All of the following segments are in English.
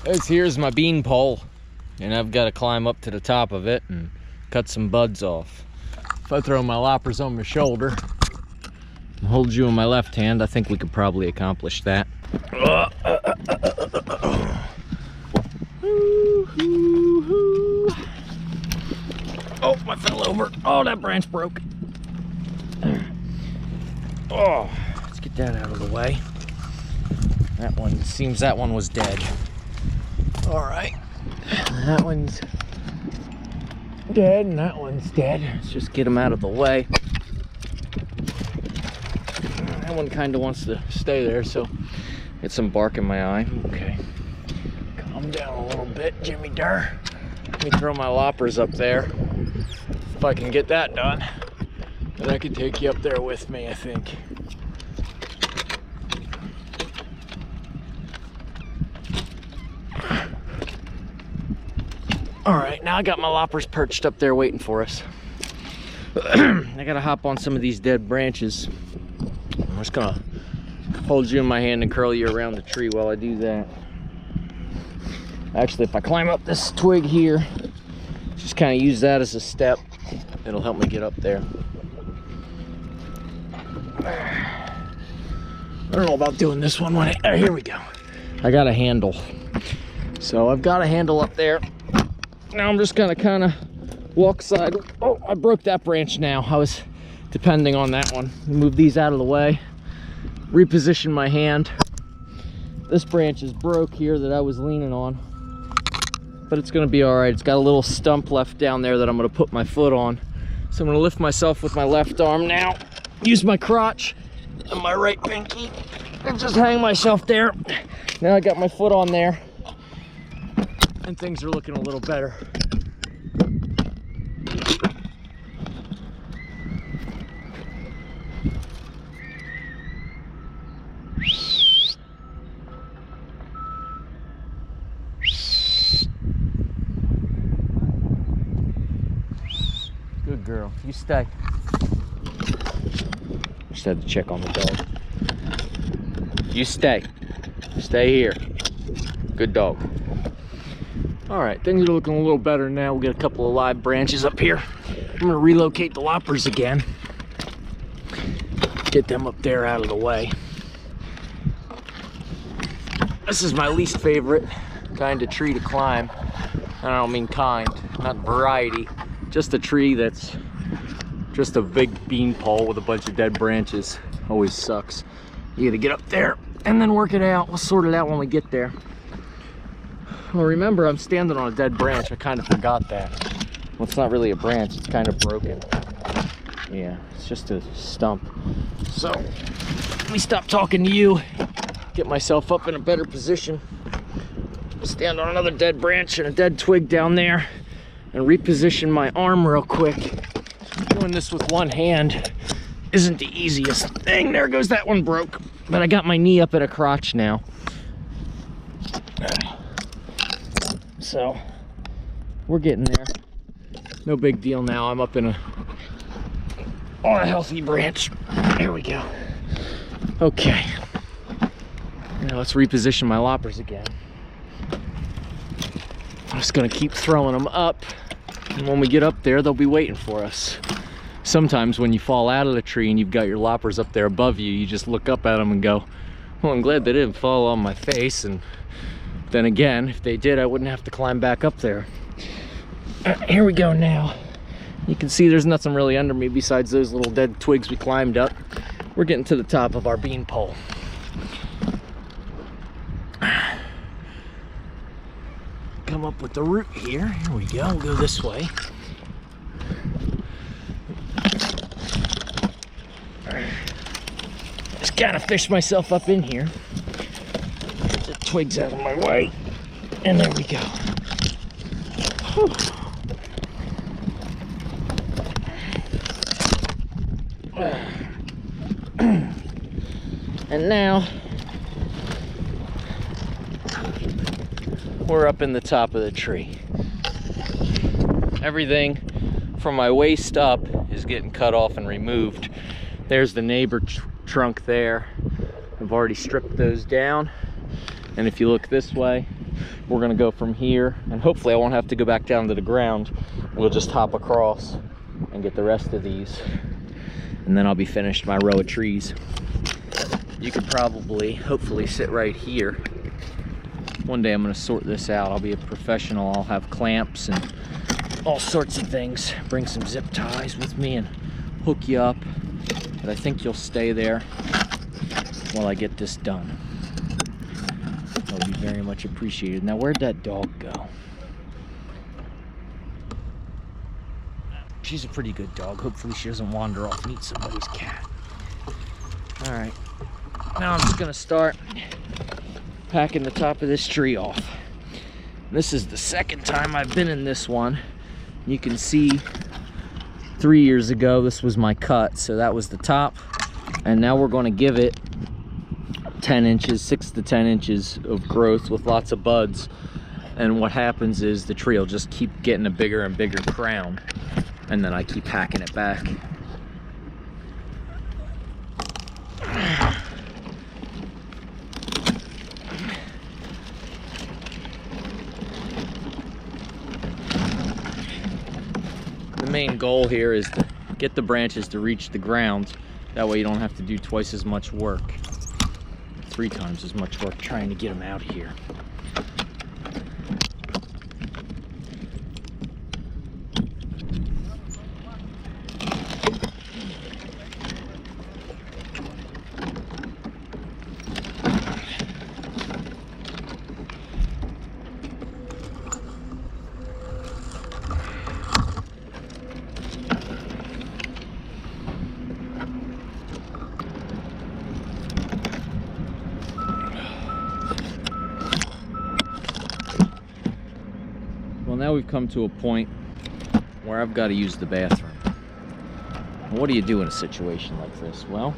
Here's my bean pole, and I've got to climb up to the top of it and cut some buds off. If I throw my loppers on my shoulder and hold you in my left hand, I think we could probably accomplish that. Oh, I fell over. Oh, that branch broke. Oh, let's get that out of the way. That one, seems that one was dead. All right, that one's dead and that one's dead. Let's just get them out of the way. That one kind of wants to stay there, so get some bark in my eye. Okay, calm down a little bit, Jimmy DURR. Let me throw my loppers up there. If I can get that done, then I can take you up there with me, I think. All right, now I got my loppers perched up there waiting for us. I gotta hop on some of these dead branches. I'm just gonna hold you in my hand and curl you around the tree while I do that. Actually, if I climb up this twig here, just kind of use that as a step, it'll help me get up there. I don't know about doing this one when here we go. I got a handle. So I've got a handle up there. Now I'm just gonna kind of walk side. Oh, I broke that branch now. I was depending on that one. Move these out of the way. Reposition my hand. This branch is broke here that I was leaning on, but it's gonna be all right. It's got a little stump left down there that I'm gonna put my foot on. So I'm gonna lift myself with my left arm now, use my crotch and my right pinky, and just hang myself there. Now I got my foot on there, and things are looking a little better. Good girl, you stay. Just had to check on the dog. You stay. Stay here. Good dog. All right, things are looking a little better now. We'll get a couple of live branches up here. I'm gonna relocate the loppers again. Get them up there out of the way. This is my least favorite kind of tree to climb. I don't mean kind, not variety. Just a tree that's just a big bean pole with a bunch of dead branches. Always sucks. You gotta get up there and then work it out. We'll sort it out when we get there. Well, remember, I'm standing on a dead branch. I kind of forgot that. Well, it's not really a branch. It's kind of broken. Yeah, it's just a stump. So, let me stop talking to you. Get myself up in a better position. Stand on another dead branch and a dead twig down there. And reposition my arm real quick. Doing this with one hand isn't the easiest thing. There goes that one broke. But I got my knee up at a crotch now. So we're getting there. No big deal now. I'm up in on a healthy branch. There we go. Okay. Now let's reposition my loppers again. I'm just gonna keep throwing them up, and when we get up there, they'll be waiting for us. Sometimes when you fall out of the tree and you've got your loppers up there above you, you just look up at them and go, well, I'm glad they didn't fall on my face. And then again, if they did, I wouldn't have to climb back up there. Here we go now. You can see there's nothing really under me besides those little dead twigs we climbed up. We're getting to the top of our bean pole. Come up with the root here. Here we go. We'll go this way. Just kind of fish myself up in here. Get the twigs out of my way. And there we go. Whew. And now we're up in the top of the tree. Everything from my waist up is getting cut off and removed. There's the neighbor trunk there. I've already stripped those down. And if you look this way, we're gonna go from here, and hopefully I won't have to go back down to the ground. We'll just hop across and get the rest of these, and then I'll be finished my row of trees. You could probably, hopefully, sit right here. One day I'm gonna sort this out. I'll be a professional. I'll have clamps and all sorts of things. Bring some zip ties with me and hook you up. But I think you'll stay there while I get this done. That'll be very much appreciated. Now, where'd that dog go? She's a pretty good dog. Hopefully she doesn't wander off and eat somebody's cat. All right, now I'm just gonna start packing the top of this tree off. This is the second time I've been in this one. You can see 3 years ago, this was my cut, so that was the top. And now we're gonna give it 10 inches, 6 to 10 inches of growth with lots of buds. And what happens is the tree will just keep getting a bigger and bigger crown. And then I keep hacking it back. The main goal here is to get the branches to reach the ground. That way you don't have to do twice as much work. 3 times as much work trying to get them out of here. Well, now we've come to a point where I've got to use the bathroom. And what do you do in a situation like this? Well,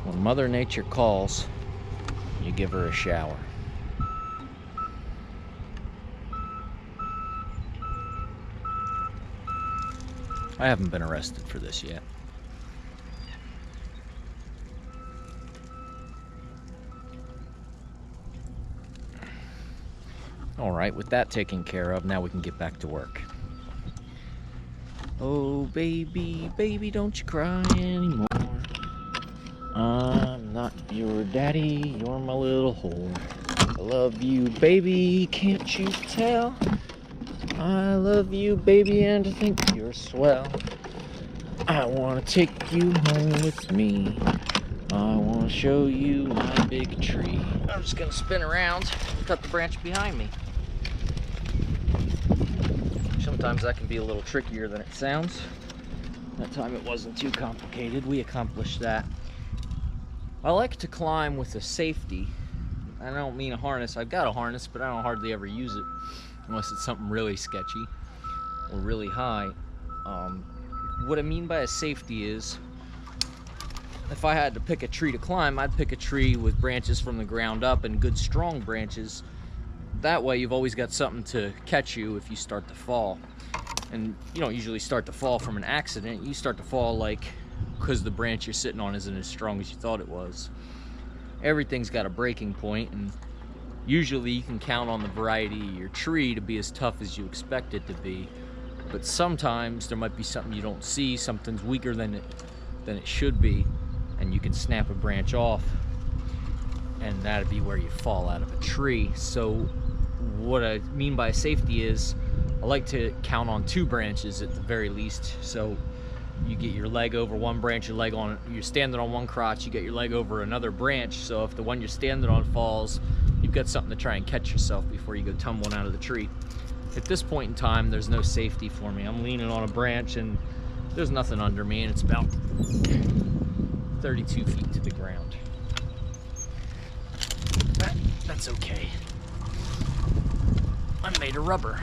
when Mother Nature calls, you give her a shower. I haven't been arrested for this yet. All right, with that taken care of, now we can get back to work. Oh, baby, baby, don't you cry anymore. I'm not your daddy, you're my little whore. I love you, baby, can't you tell? I love you, baby, and I think you're swell. I want to take you home with me. I want to show you my big tree. I'm just going to spin around and cut the branch behind me. Sometimes that can be a little trickier than it sounds. That time it wasn't too complicated. We accomplished that. I like to climb with a safety. I don't mean a harness. I've got a harness, but I don't hardly ever use it unless it's something really sketchy or really high. What I mean by a safety is, if I had to pick a tree to climb, I'd pick a tree with branches from the ground up and good strong branches. That way you've always got something to catch you if you start to fall. And you don't usually start to fall from an accident. You start to fall like because the branch you're sitting on isn't as strong as you thought it was. Everything's got a breaking point, and usually you can count on the variety of your tree to be as tough as you expect it to be. But sometimes there might be something you don't see, something's weaker than it should be, and you can snap a branch off, and that'd be where you fall out of a tree. So what I mean by safety is, I like to count on 2 branches at the very least. So you get your leg over one branch, you're standing on one crotch, you get your leg over another branch, so if the one you're standing on falls, you've got something to try and catch yourself before you go tumbling out of the tree. At this point in time, there's no safety for me. I'm leaning on a branch and there's nothing under me, and it's about 32 feet to the ground. That's okay. I'm made of rubber.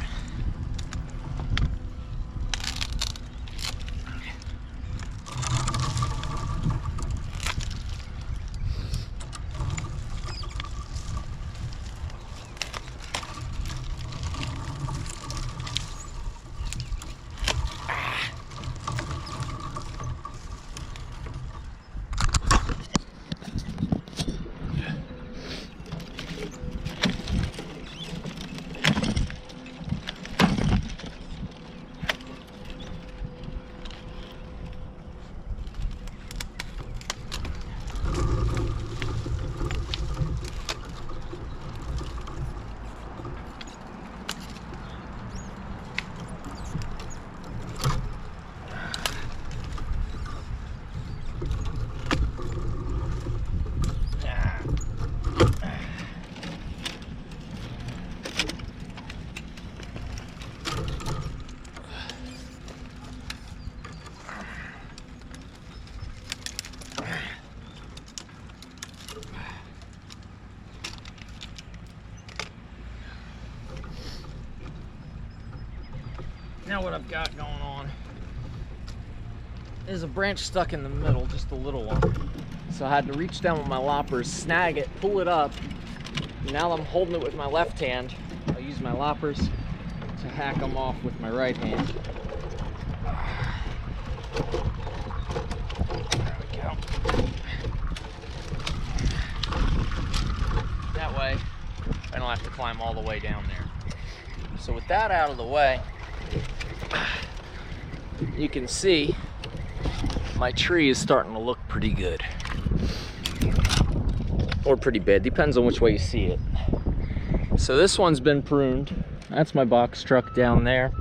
Now what I've got going on is a branch stuck in the middle, just a little one. So I had to reach down with my loppers, snag it, pull it up. Now I'm holding it with my left hand. I'll use my loppers to hack them off with my right hand. There we go. That way, I don't have to climb all the way down there. So with that out of the way, you can see my tree is starting to look pretty good. Or pretty bad, depends on which way you see it. So this one's been pruned. That's my box truck down there.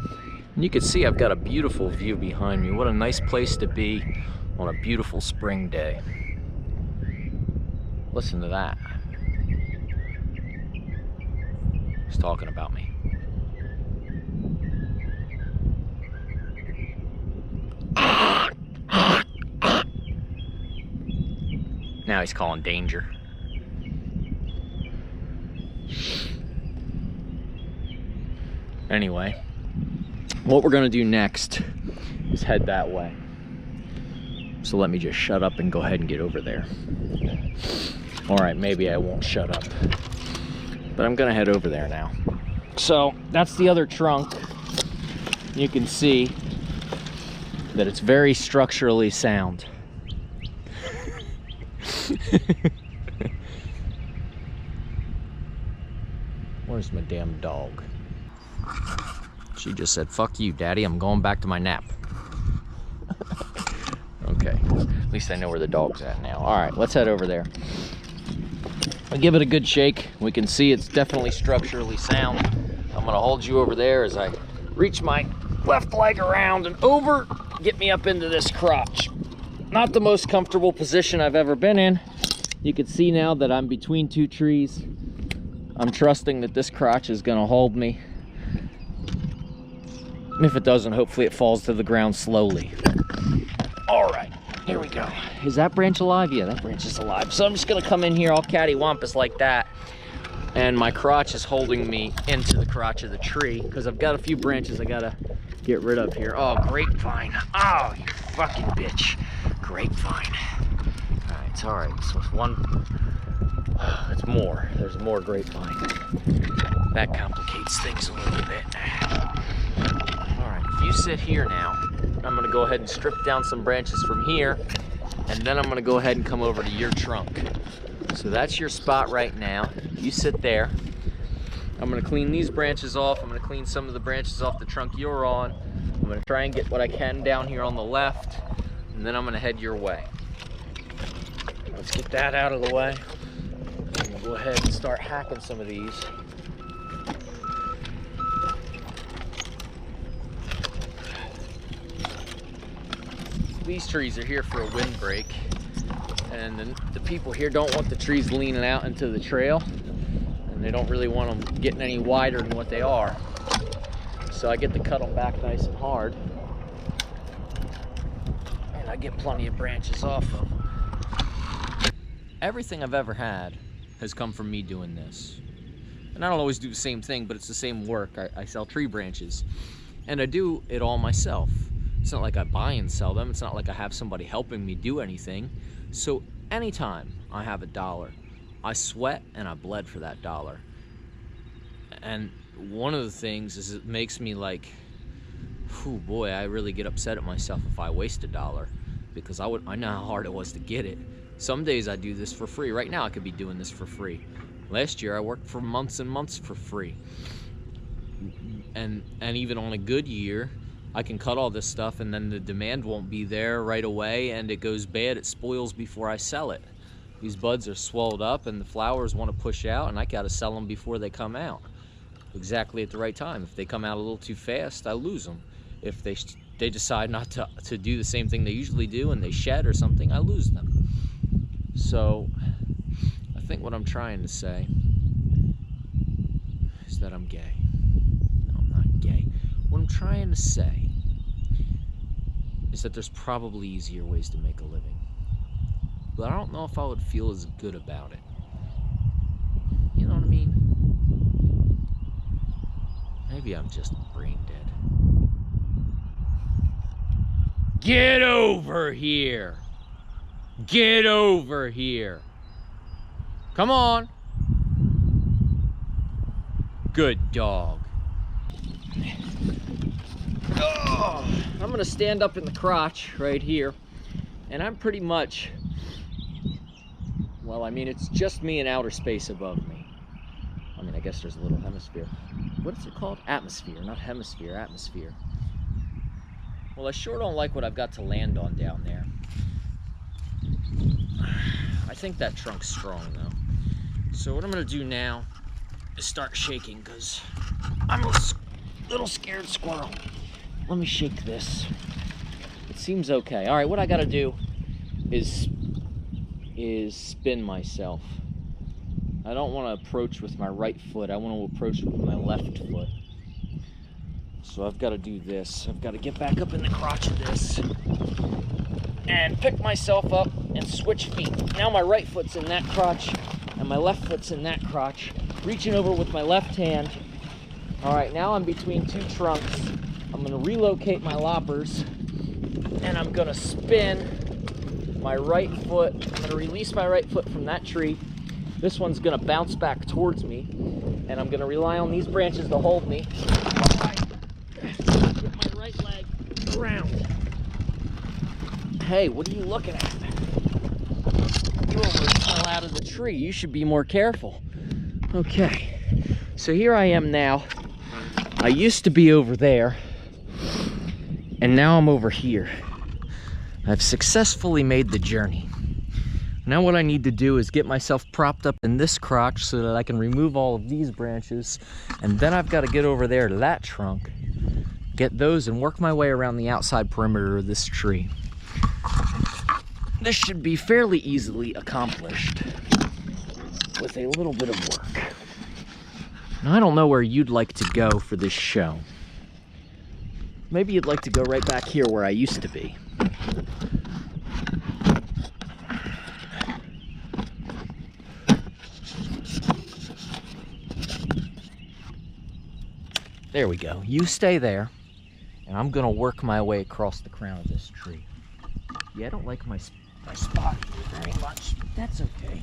And you can see I've got a beautiful view behind me. What a nice place to be on a beautiful spring day. Listen to that. He's talking about me. Now he's calling danger. Anyway, what we're gonna do next is head that way. So let me just shut up and go ahead and get over there. All right, maybe I won't shut up, but I'm gonna head over there now. So that's the other trunk. You can see that it's very structurally sound. Where's my damn dog? She just said, "Fuck you, Daddy, I'm going back to my nap." Okay, at least I know where the dog's at now. All right, let's head over there. I'll give it a good shake. We can see it's definitely structurally sound. I'm gonna hold you over there as I reach my left leg around and over, get me up into this crotch. Not the most comfortable position I've ever been in. You can see now that I'm between two trees. I'm trusting that this crotch is gonna hold me. If it doesn't, hopefully it falls to the ground slowly. All right, here we go. Is that branch alive? Yeah, that branch is alive. So I'm just gonna come in here all cattywampus like that. And my crotch is holding me into the crotch of the tree because I've got a few branches I gotta get rid of here. Oh, grapevine. Oh, you fucking bitch. Grapevine. All right, it's all right. So it's one, it's more. There's more grapevine. That complicates things a little bit. All right, if you sit here now, I'm gonna go ahead and strip down some branches from here, and then I'm gonna go ahead and come over to your trunk. So that's your spot right now. You sit there. I'm gonna clean these branches off. I'm gonna clean some of the branches off the trunk you're on. I'm gonna try and get what I can down here on the left, and then I'm gonna head your way. Let's get that out of the way. And we'll go ahead and start hacking some of these. These trees are here for a windbreak, and the people here don't want the trees leaning out into the trail, and they don't really want them getting any wider than what they are. So I get to cut them back nice and hard, and I get plenty of branches off of them. Everything I've ever had has come from me doing this. And I don't always do the same thing, but it's the same work. I sell tree branches, and I do it all myself. It's not like I buy and sell them. It's not like I have somebody helping me do anything. So anytime I have $1, I sweat and I bled for that $1. And one of the things is it makes me like, oh boy, I really get upset at myself if I waste $1, because I know how hard it was to get it. Some days I do this for free. Right now I could be doing this for free. Last year I worked for months and months for free. And even on a good year, I can cut all this stuff and then the demand won't be there right away, and it goes bad, it spoils before I sell it. These buds are swelled up and the flowers want to push out, and I gotta sell them before they come out. Exactly at the right time. If they come out a little too fast, I lose them. If they decide not to do the same thing they usually do and they shed or something, I lose them. So I think what I'm trying to say is that I'm gay. No, I'm not gay. What I'm trying to say is that there's probably easier ways to make a living, but I don't know if I would feel as good about it. You know what I mean? Maybe I'm just brain dead. Get over here. Get over here. Come on. Good dog. Oh, I'm gonna stand up in the crotch right here, and I'm pretty much, well, I mean, it's just me in outer space above me. I mean, I guess there's a little hemisphere. What is it called? Atmosphere, not hemisphere, atmosphere. Well, I sure don't like what I've got to land on down there. I think that trunk's strong though. So what I'm gonna do now is start shaking, because I'm a little scared squirrel. Let me shake this. It seems okay. All right, what I gotta do is spin myself. I don't want to approach with my right foot. I want to approach with my left foot. So I've got to do this. I've got to get back up in the crotch of this and pick myself up and switch feet. Now my right foot's in that crotch and my left foot's in that crotch. Reaching over with my left hand. All right, now I'm between two trunks. I'm going to relocate my loppers and I'm going to spin my right foot. I'm going to release my right foot from that tree. This one's gonna bounce back towards me, and I'm gonna rely on these branches to hold me. Get my right leg around. Hey, what are you looking at? You almost fell out of the tree. You should be more careful. Okay, so here I am now. I used to be over there, and now I'm over here. I've successfully made the journey. Now what I need to do is get myself propped up in this crotch so that I can remove all of these branches, and then I've got to get over there to that trunk, get those, and work my way around the outside perimeter of this tree. This should be fairly easily accomplished with a little bit of work. Now I don't know where you'd like to go for this show. Maybe you'd like to go right back here where I used to be. There we go. You stay there, and I'm gonna work my way across the crown of this tree. Yeah, I don't like my spot very much, but that's okay.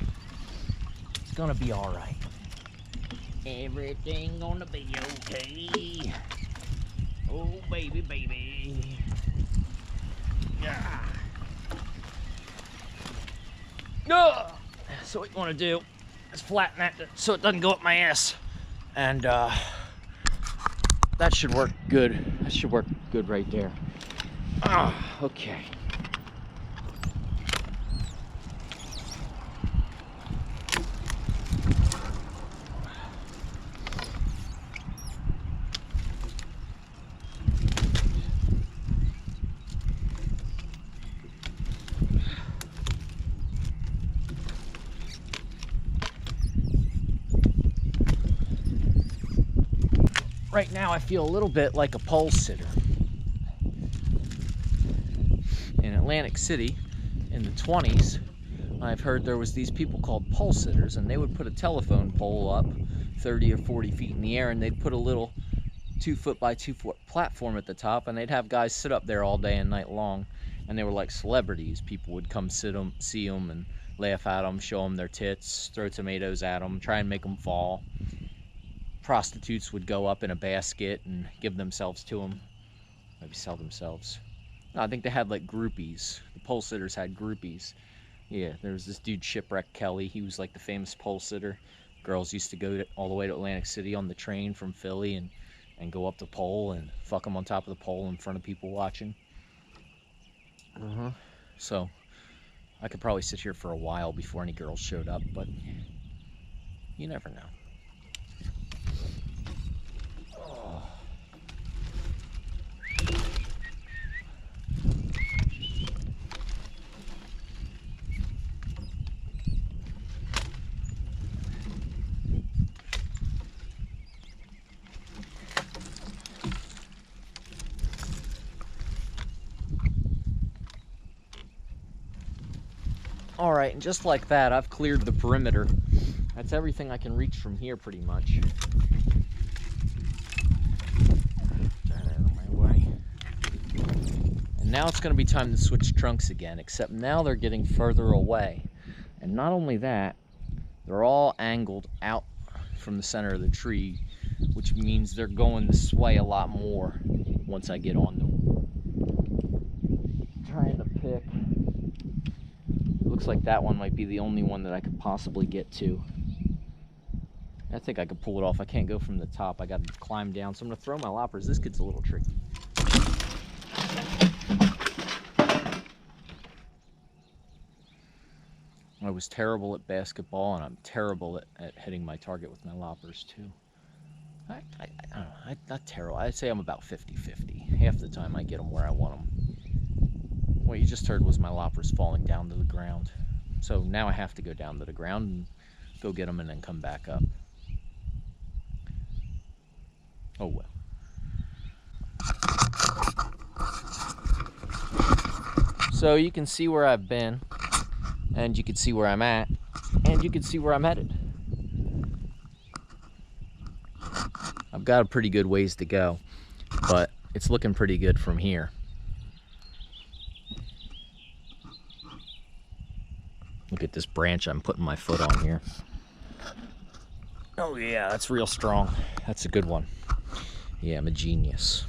It's gonna be all right. Everything gonna be okay. Oh, baby, baby. Yeah. No. So what you wanna do is flatten that so it doesn't go up my ass, and that should work good. That should work good right there. Okay. Right now I feel a little bit like a pole sitter. In Atlantic City in the 20s, I've heard there was these people called pole sitters, and they would put a telephone pole up 30 or 40 feet in the air, and they'd put a little 2-foot by 2-foot platform at the top, and they'd have guys sit up there all day and night long, and they were like celebrities. People would come see them and laugh at them, show them their tits, throw tomatoes at them, try and make them fall. Prostitutes would go up in a basket and give themselves to them, maybe sell themselves. No, I think they had like groupies. The pole sitters had groupies. Yeah, there was this dude, Shipwreck Kelly. He was like the famous pole sitter. Girls used to go all the way to Atlantic City on the train from Philly and go up the pole and fuck them on top of the pole in front of people watching. So I could probably sit here for a while before any girls showed up, but you never know. All right, and just like that, I've cleared the perimeter. That's everything I can reach from here, pretty much. Turn out of my way. And now it's going to be time to switch trunks again, except now they're getting further away. And not only that, they're all angled out from the center of the tree, which means they're going to sway a lot more once I get on them. Trying to pick. It looks like that one might be the only one that I could possibly get to. I think I could pull it off. I can't go from the top. I got to climb down. So I'm going to throw my loppers. This gets a little tricky. I was terrible at basketball, and I'm terrible at hitting my target with my loppers too. I don't know, not terrible. I'd say I'm about 50-50. Half the time I get them where I want them. What you just heard was my loppers falling down to the ground. So now I have to go down to the ground and go get them and then come back up. Oh well. So you can see where I've been, and you can see where I'm at, and you can see where I'm headed. I've got a pretty good ways to go, but it's looking pretty good from here. Look at this branch I'm putting my foot on here. Oh yeah, that's real strong. That's a good one. Yeah, I'm a genius.